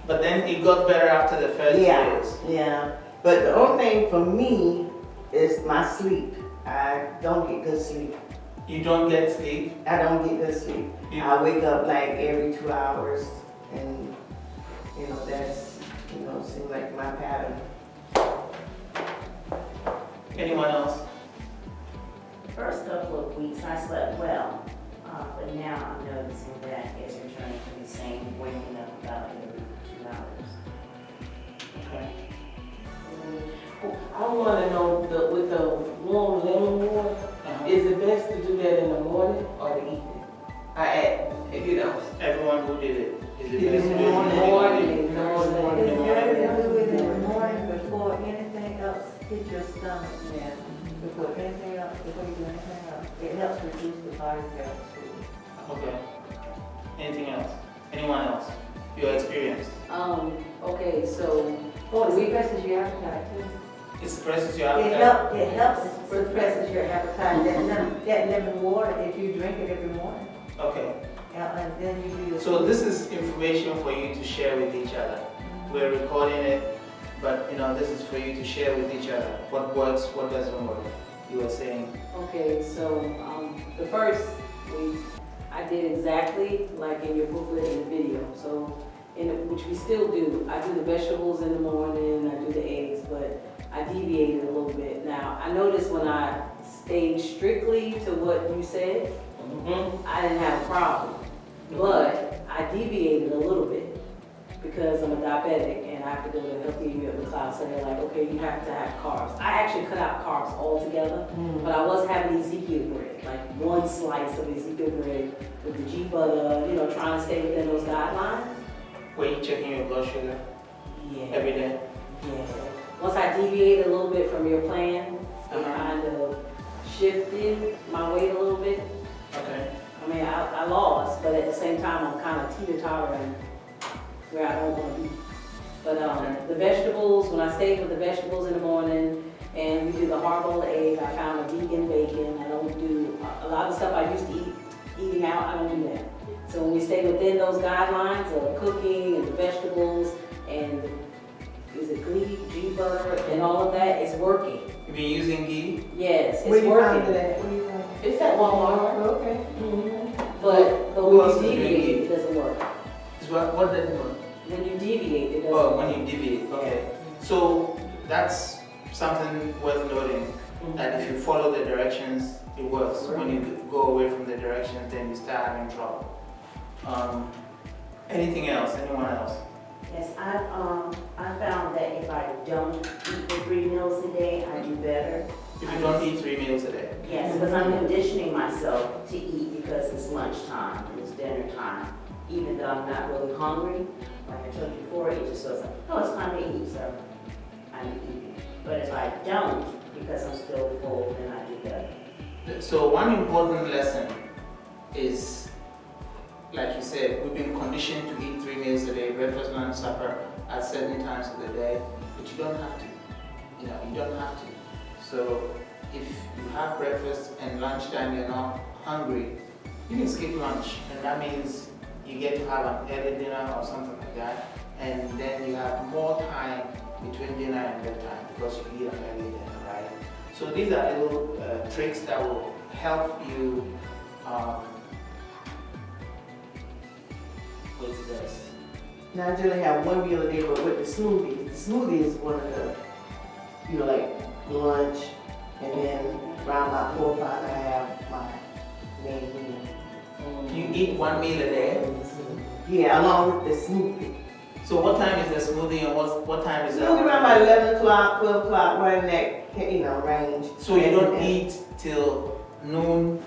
But then it got better after the first years. Yeah. But the only thing for me is my sleep. I don't get good sleep. You don't get sleep? I don't get good sleep. I wake up like every 2 hours, and that's seems like my pattern. Anyone else? First couple of weeks I slept well, but now I'm noticing that it's returning to the same, waking up about every 2 hours. Okay. I want to know with the warm lemon water, is it best to do that in the morning or the evening? Everyone who did it, is it In best the to do it in the morning. morning? In the morning. It's better to do it in the morning before anything else hits your stomach. Yeah. Before anything else, before you do anything else. It helps reduce the body fat too. Okay. Anything else? Anyone else? Your experience? Okay, so, Oh, it suppresses your appetite too. It suppresses your appetite? It helps suppresses your appetite. That lemon water, if you drink it every morning, Okay. and then you do your. So this is information for you to share with each other. We're recording it, but this is for you to share with each other. What works, what doesn't work. You were saying. okay, so, the first week, I did exactly like in your booklet and the video, so, which we still do. I do the vegetables in the morning, I do the eggs, but I deviated a little bit. Now, I noticed when I stayed strictly to what you said, I didn't have a problem. But I deviated a little bit because I'm a diabetic and I have to go to Healthy Eating at the class. So they're like, okay, you have to have carbs. I actually cut out carbs altogether, but I was having Ezekiel bread, like one slice of Ezekiel bread with the G butter, trying to stay within those guidelines. Were you checking your blood sugar Yeah. every day? Yeah. Once I deviated a little bit from your plan, it kind of shifted my weight a little bit. Okay. I mean, I lost, but at the same time, I'm kind of teeter-tottering where I don't want to be. But the vegetables, when I stayed with the vegetables in the morning, and we do the hard-boiled egg, I found a vegan bacon. I don't do a lot of stuff I used to eating out. I don't do that. So when we stay within those guidelines of cooking and the vegetables and is it G butter and all of that, it's working. You've been using ghee? Yes, Where it's you found working. it at? Where you found it? It's at Walmart. Okay. But Who when else you is doing deviate, ghee? it doesn't work. What doesn't work? When you deviate, it doesn't Oh, work. when you deviate, okay. So that's something worth noting, that if you follow the directions, it works. When you go away from the directions, then you start having trouble. Anything else? Anyone else? Yes, I found that if I don't eat the 3 meals a day, I do better. If you don't eat 3 meals a day? Yes, because I'm conditioning myself to eat because it's lunchtime and it's dinner time. Even though I'm not really hungry, like I told you before, it just feels like, oh, it's time to eat, so I'm eating. But if I don't, because I'm still full, then I do better. So one important lesson is, like you said, we've been conditioned to eat 3 meals a day, breakfast, lunch, supper, at certain times of the day, but you don't have to. You don't have to. So if you have breakfast and lunchtime you're not hungry, you can skip lunch, and that means you get to have an early dinner or something like that, and then you have more time between dinner and bedtime because you eat an early dinner, right? So these are little tricks that will help you with this. Now I generally have 1 meal a day, but with the smoothie is one of the, like lunch, and then around about 4 or 5 I have my main meal. You eat 1 meal a day? Yeah, along with the smoothie. So what time is the smoothie and what time is that? Smoothie around about 11 o'clock, 12 o'clock, right in that, range. So you don't eat till noon?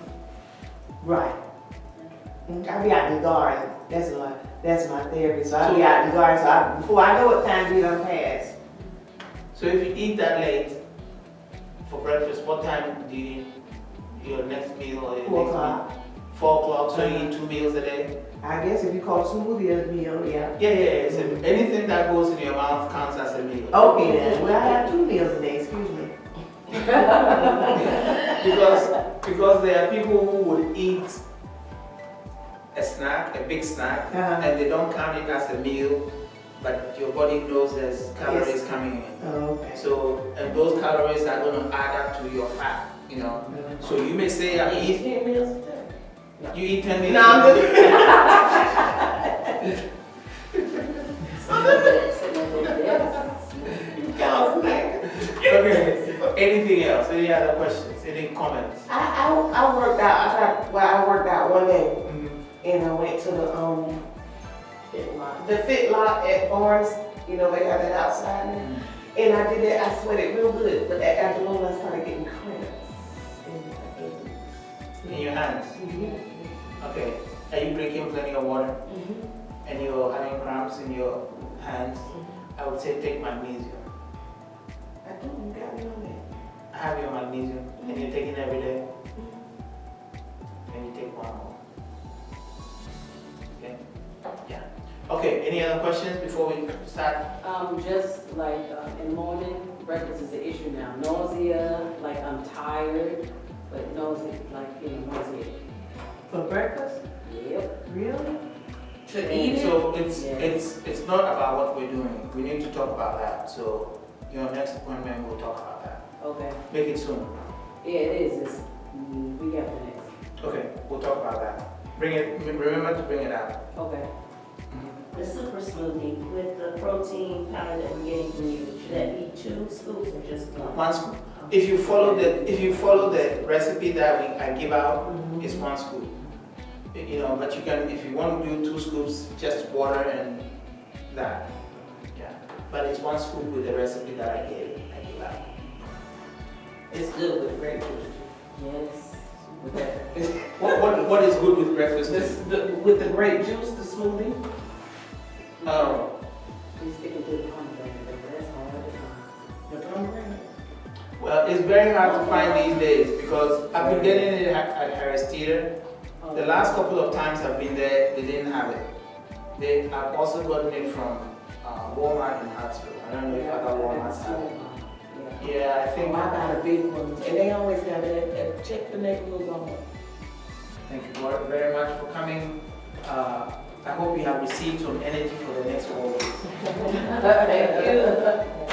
Right. I be out in the garden. That's my therapy. So I be out in the garden. So before I know what time we done pass. So if you eat that late for breakfast, what time do you eat your next meal or your 4 next o'clock. meal? 4 o'clock, so you eat 2 meals a day? I guess if you call smoothie a meal, yeah. Yeah. So anything that goes in your mouth counts as a meal. Okay then. Well, I have 2 meals a day. Excuse me. because there are people who would eat a snack, a big snack, and they don't count it as a meal, but your body knows there's calories coming in. Oh, okay. So, and those calories are going to add up to your fat, you know. So you may say, I eat, 10 meals a day. you eat 10 meals. No, I'm just. Okay, anything else? Any other questions? Any comments? I worked out, I worked out one day Mm-hmm. and I went to the Fit Lock at Barnes, you know, they have that outside there. And I did that, I sweated real good, but afternoon I started getting cramps In your hands? Mhm. Okay. Are you drinking plenty of water and you're having cramps in your hands? I would say take magnesium. I do, you got me on that. Have your magnesium and you're taking every day. And you take one more. Okay? Yeah. Okay, any other questions before we start? Just like in the morning, breakfast is an issue now. Nausea, like I'm tired, but nausea, like feeling nauseated. For breakfast? Yep. Really? To eat it? So Yeah. it's not about what we're doing. We need to talk about that. So your next appointment, we'll talk about that. Okay. Make it soon. Yeah, it is. It's week after next. Okay, we'll talk about that. Bring it. Remember to bring it out. Okay. The super smoothie with the protein powder that we're getting from you, should that be 2 scoops or just 1? One scoop. If you follow the recipe that I give out, it's 1 scoop. You know, but you can, if you want to do 2 scoops, just water and that. Yeah. But it's 1 scoop with the recipe that I give out. It's good with grape juice. Yes. With that. What is good with breakfast? With the grape juice, the smoothie. Oh, He's sticking to the pomegranate, but that's hard to find. The pomegranate. well, it's very hard to find these days because I've been getting it at Harris Theater. The last couple of times I've been there, they didn't have it. I've also gotten it from Walmart in Hartsville. I don't know if other Walmarts have it. Yeah, I think. I got a big one, and they always have it at check the neighborhood Walmart. Thank you very much for coming. I hope you have received some energy for the next 4 weeks. Thank you.